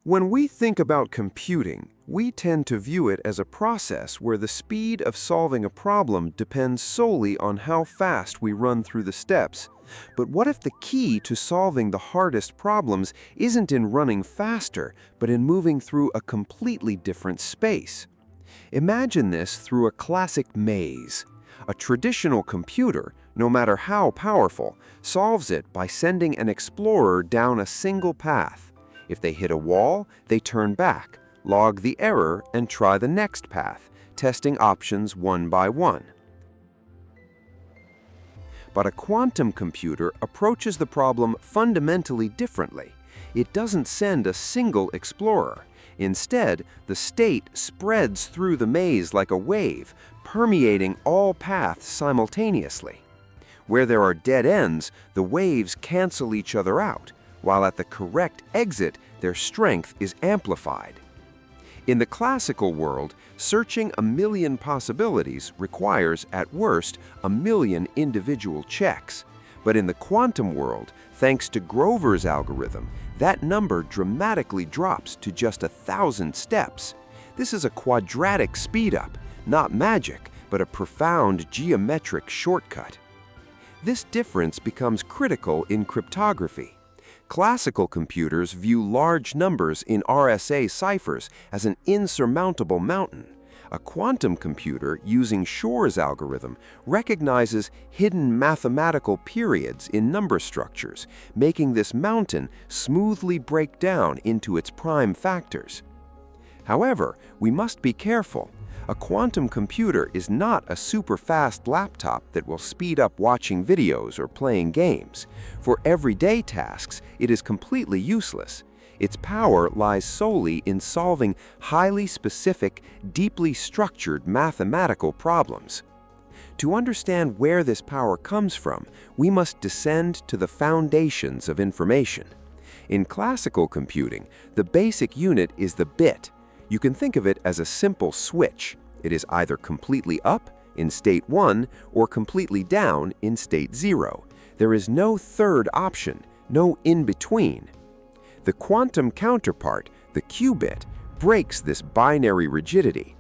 When we think about computing, we tend to view it as a process where the speed of solving a problem depends solely on how fast we run through the steps. But what if the key to solving the hardest problems isn't in running faster, but in moving through a completely different space? Imagine this through a classic maze. A traditional computer, no matter how powerful, solves it by sending an explorer down a single path. If they hit a wall, they turn back, log the error, and try the next path, testing options one by one. But a quantum computer approaches the problem fundamentally differently. It doesn't send a single explorer. Instead, the state spreads through the maze like a wave, permeating all paths simultaneously. Where there are dead ends, the waves cancel each other out, while at the correct exit, their strength is amplified. In the classical world, searching a million possibilities requires, at worst, a million individual checks. But in the quantum world, thanks to Grover's algorithm, that number dramatically drops to just 1,000 steps. This is a quadratic speedup, not magic, but a profound geometric shortcut. This difference becomes critical in cryptography. Classical computers view large numbers in RSA ciphers as an insurmountable mountain. A quantum computer, using Shor's algorithm, recognizes hidden mathematical periods in number structures, making this mountain smoothly break down into its prime factors. However, we must be careful. A quantum computer is not a super-fast laptop that will speed up watching videos or playing games. For everyday tasks, it is completely useless. Its power lies solely in solving highly specific, deeply structured mathematical problems. To understand where this power comes from, we must descend to the foundations of information. In classical computing, the basic unit is the bit. You can think of it as a simple switch. It is either completely up in state 1 or completely down in state 0. There is no third option, no in-between. The quantum counterpart, the qubit, breaks this binary rigidity.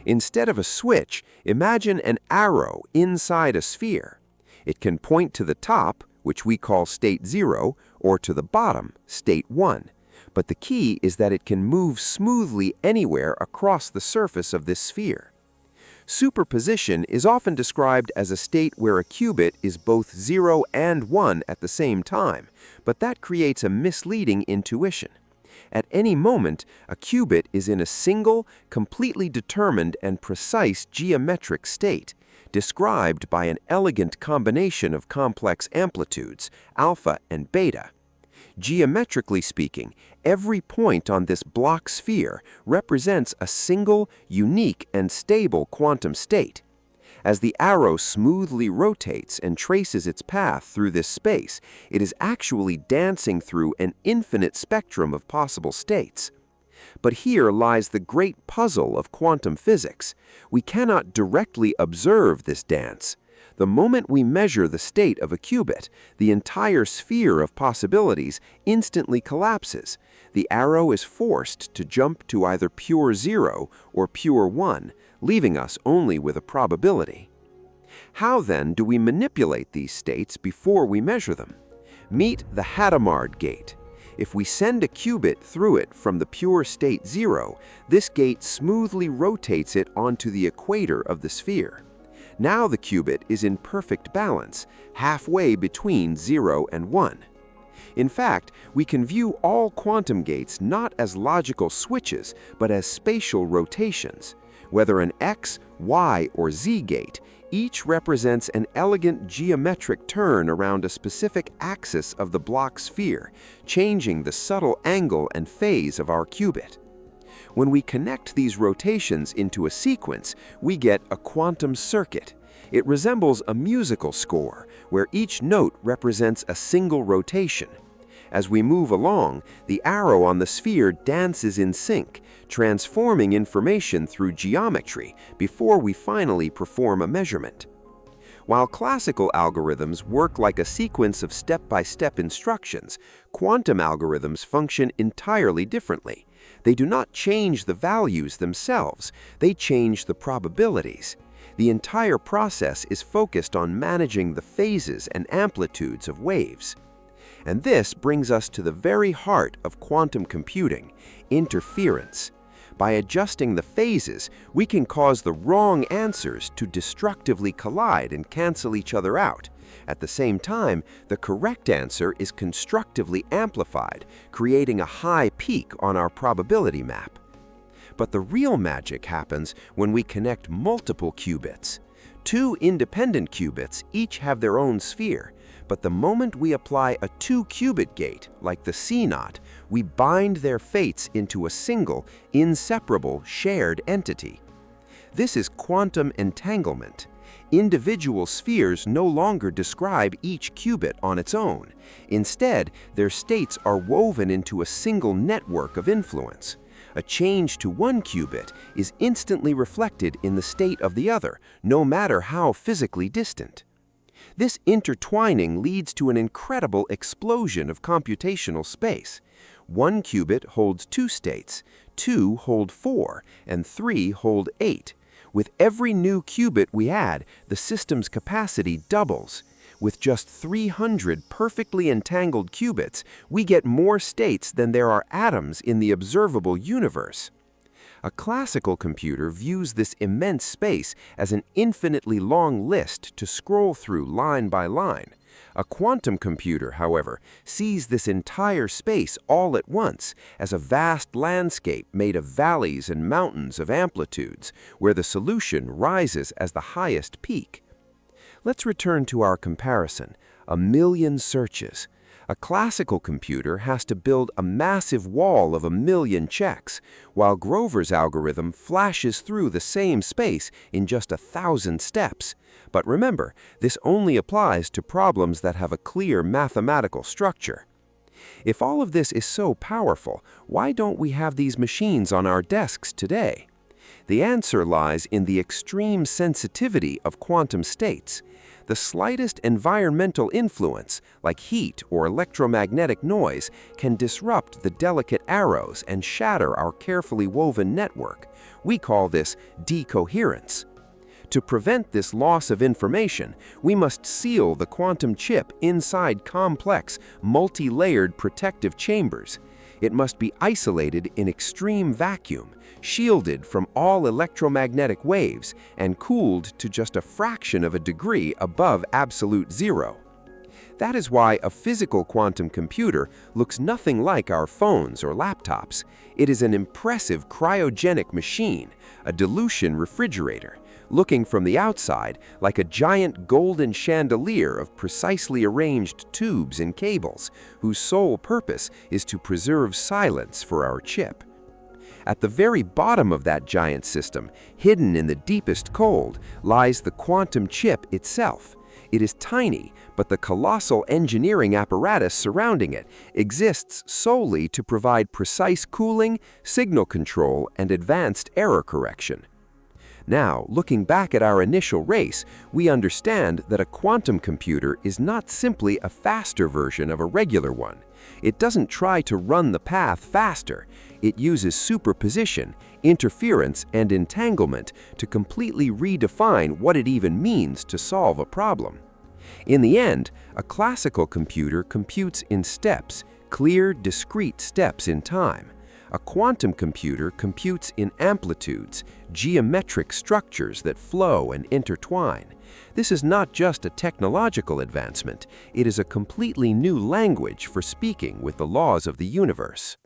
Instead of a switch, imagine an arrow inside a sphere. It can point to the top, which we call state 0, or to the bottom, state 1. But the key is that it can move smoothly anywhere across the surface of this sphere. Superposition is often described as a state where a qubit is both 0 and 1 at the same time, but that creates a misleading intuition. At any moment, a qubit is in a single, completely determined and precise geometric state, described by an elegant combination of complex amplitudes, alpha and beta. Geometrically speaking, every point on this Bloch sphere represents a single, unique, and stable quantum state. As the arrow smoothly rotates and traces its path through this space, it is actually dancing through an infinite spectrum of possible states. But here lies the great puzzle of quantum physics. We cannot directly observe this dance. The moment we measure the state of a qubit, the entire sphere of possibilities instantly collapses. The arrow is forced to jump to either pure 0 or pure 1, leaving us only with a probability. How then do we manipulate these states before we measure them? Meet the Hadamard gate. If we send a qubit through it from the pure state 0, this gate smoothly rotates it onto the equator of the sphere. Now the qubit is in perfect balance, halfway between 0 and 1. In fact, we can view all quantum gates not as logical switches, but as spatial rotations. Whether an X, Y, or Z gate, each represents an elegant geometric turn around a specific axis of the Bloch sphere, changing the subtle angle and phase of our qubit. When we connect these rotations into a sequence, we get a quantum circuit. It resembles a musical score, where each note represents a single rotation. As we move along, the arrow on the sphere dances in sync, transforming information through geometry before we finally perform a measurement. While classical algorithms work like a sequence of step-by-step instructions, quantum algorithms function entirely differently. They do not change the values themselves, they change the probabilities. The entire process is focused on managing the phases and amplitudes of waves. And this brings us to the very heart of quantum computing, interference. By adjusting the phases, we can cause the wrong answers to destructively collide and cancel each other out. At the same time, the correct answer is constructively amplified, creating a high peak on our probability map. But the real magic happens when we connect multiple qubits. Two independent qubits each have their own sphere, but the moment we apply a two-qubit gate, like the C0, we bind their fates into a single, inseparable, shared entity. This is quantum entanglement. Individual spheres no longer describe each qubit on its own. Instead, their states are woven into a single network of influence. A change to one qubit is instantly reflected in the state of the other, no matter how physically distant. This intertwining leads to an incredible explosion of computational space. One qubit holds two states, two hold 4, and 3 hold 8. With every new qubit we add, the system's capacity doubles. With just 300 perfectly entangled qubits, we get more states than there are atoms in the observable universe. A classical computer views this immense space as an infinitely long list to scroll through line by line. A quantum computer, however, sees this entire space all at once as a vast landscape made of valleys and mountains of amplitudes, where the solution rises as the highest peak. Let's return to our comparison: 1,000,000 searches. A classical computer has to build a massive wall of 1,000,000 checks, while Grover's algorithm flashes through the same space in just 1,000 steps. But remember, this only applies to problems that have a clear mathematical structure. If all of this is so powerful, why don't we have these machines on our desks today? The answer lies in the extreme sensitivity of quantum states. The slightest environmental influence, like heat or electromagnetic noise, can disrupt the delicate arrows and shatter our carefully woven network. We call this decoherence. To prevent this loss of information, we must seal the quantum chip inside complex, multi-layered protective chambers. It must be isolated in extreme vacuum, shielded from all electromagnetic waves, and cooled to just a fraction of a degree above absolute zero. That is why a physical quantum computer looks nothing like our phones or laptops. It is an impressive cryogenic machine, a dilution refrigerator, looking from the outside like a giant golden chandelier of precisely arranged tubes and cables, whose sole purpose is to preserve silence for our chip. At the very bottom of that giant system, hidden in the deepest cold, lies the quantum chip itself. It is tiny, but the colossal engineering apparatus surrounding it exists solely to provide precise cooling, signal control, and advanced error correction. Now, looking back at our initial race, we understand that a quantum computer is not simply a faster version of a regular one. It doesn't try to run the path faster. It uses superposition, interference, and entanglement to completely redefine what it even means to solve a problem. In the end, a classical computer computes in steps, clear, discrete steps in time. A quantum computer computes in amplitudes, geometric structures that flow and intertwine. This is not just a technological advancement, it is a completely new language for speaking with the laws of the universe.